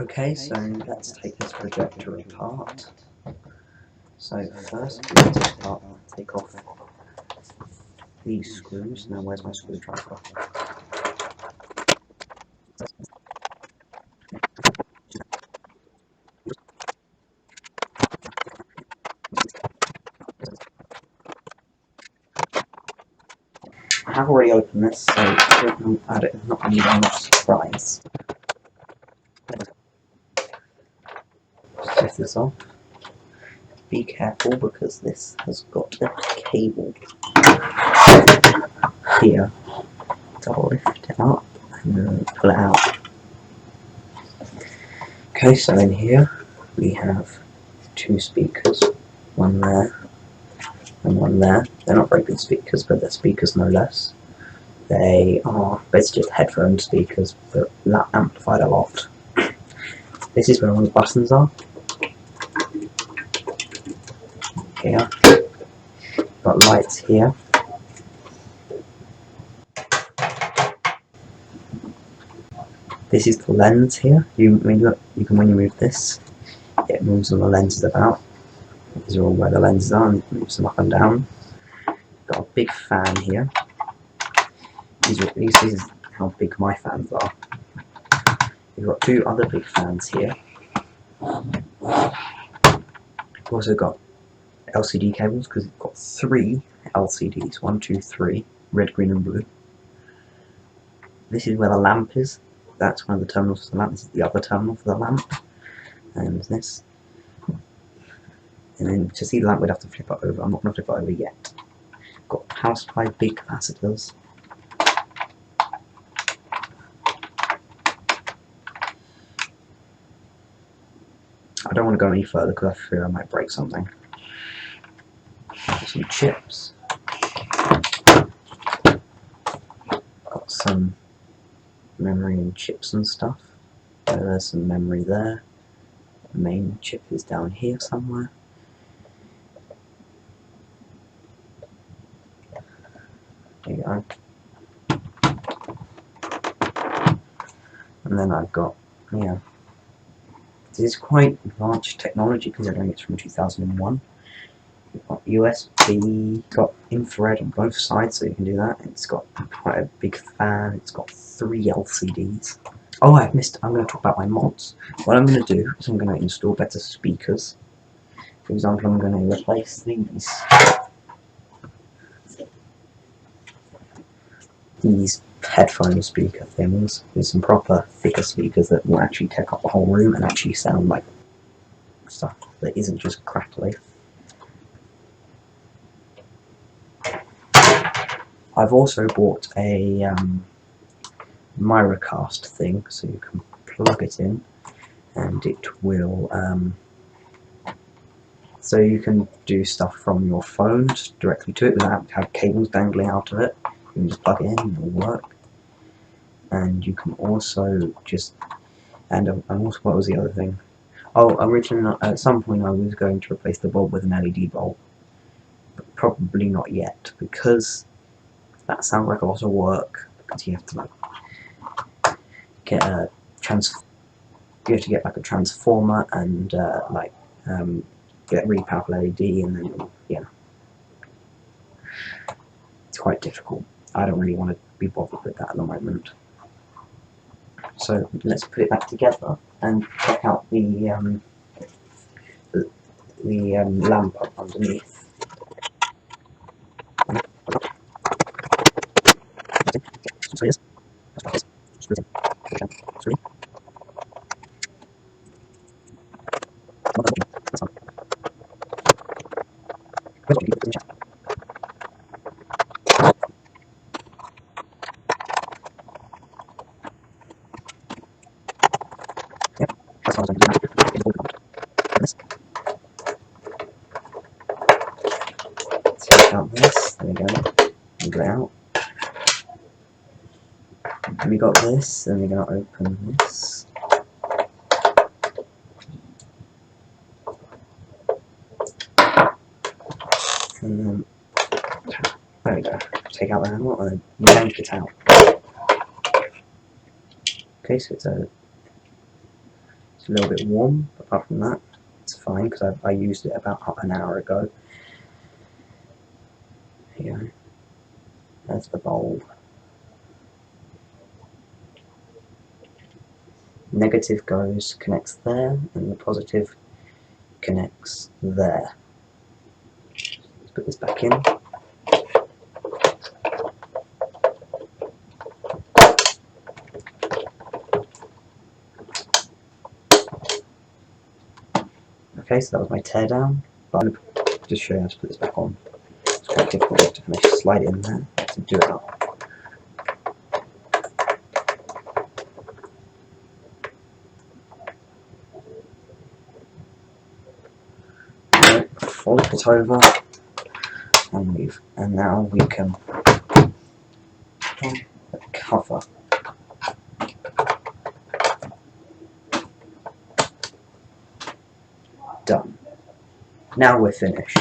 Okay, so let's take this projector apart. So first we need to take off these screws. Now where's my screwdriver? I have already opened this, so it's not going to be much surprise. Just take this off. Be careful because this has got a cable here. So I'll lift it up and then pull it out. Okay, so in here we have two speakers, one there and one there. They're not very good speakers, but they're speakers no less. They are basically just headphone speakers, but amplified a lot. This is where all the buttons are. Here. Got lights here. This is the lens here. When you move this, it moves all the lenses about. These are all where the lenses are, and it moves them up and down. Got a big fan here. This is how big my fans are. We've got two other big fans here. We've also got LCD cables because we've got 3 LCDs. 1, 2, 3. Red, green and blue. This is where the lamp is. That's one of the terminals for the lamp. This is the other terminal for the lamp. And there's this. And then to see the lamp we'd have to flip it over. I'm not going to flip it over yet. Got power supply, big capacitors. I don't want to go any further because I fear I might break something. Got some chips. Got some memory and chips and stuff. There's some memory there. The main chip is down here somewhere. There you go. And then I've got, this is quite advanced technology considering it's from 2001. We've got USB, got infrared on both sides so you can do that. It's got quite a big fan, it's got 3 LCDs. Oh, I'm going to talk about my mods. What I'm going to do is I'm going to install better speakers. For example, I'm going to replace these headphone speaker things with some proper thicker speakers that will actually take up the whole room and actually sound like stuff that isn't just crackly. I've also bought a Miracast thing, so you can plug it in and it will so you can do stuff from your phone directly to it without having to have cables dangling out of it. You can just plug it in and it'll work. And you can also just and also, what was the other thing? Oh, originally at some point I was going to replace the bulb with an LED bulb, but probably not yet because that sounds like a lot of work because you have to get a transformer and get really powerful LED, and then it's quite difficult. I don't really want to be bothered with that at the moment. So let's put it back together and check out the lamp up underneath. Take out this, there we go, and get it out. And we got this, and we're going to open this. And then, there we go, take out the handle and yank it out. Okay, so It's a little bit warm, but apart from that, it's fine because I used it about an hour ago. There you go. There's the bulb. Negative connects there, and the positive connects there. Let's put this back in. Okay, so that was my teardown, but I'm going to just show you how to put this back on. It's quite difficult to kind of slide it in there to do it up. Fold it over, and now we can put the cover. Done. Now we're finished.